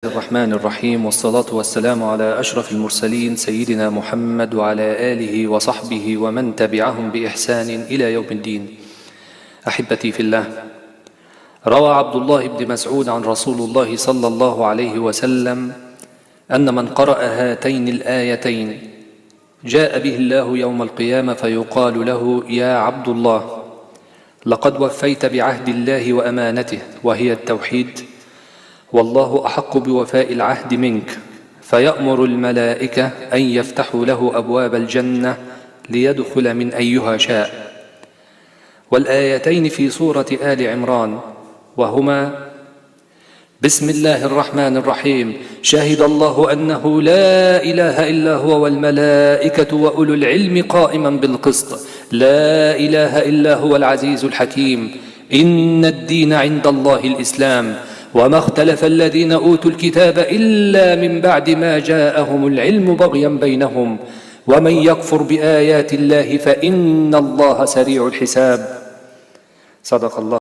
الرحمن الرحيم، والصلاة والسلام على أشرف المرسلين سيدنا محمد وعلى آله وصحبه ومن تبعهم بإحسان إلى يوم الدين. أحبتي في الله، روى عبد الله بن مسعود عن رسول الله صلى الله عليه وسلم أن من قرأ هاتين الآيتين جاء به الله يوم القيامة فيقال له: يا عبد الله، لقد وفيت بعهد الله وأمانته، وهي التوحيد، والله أحق بوفاء العهد منك. فيأمر الملائكة أن يفتحوا له أبواب الجنة ليدخل من أيها شاء. والآيتين في سورة آل عمران، وهما: بسم الله الرحمن الرحيم، شهد الله أنه لا إله إلا هو والملائكة وأولو العلم قائما بالقسط، لا إله إلا هو العزيز الحكيم، إن الدين عند الله الإسلام، وما اختلف الذين أوتوا الكتاب إلا من بعد ما جاءهم العلم بغيا بينهم، ومن يكفر بآيات الله فإن الله سريع الحساب. صدق الله.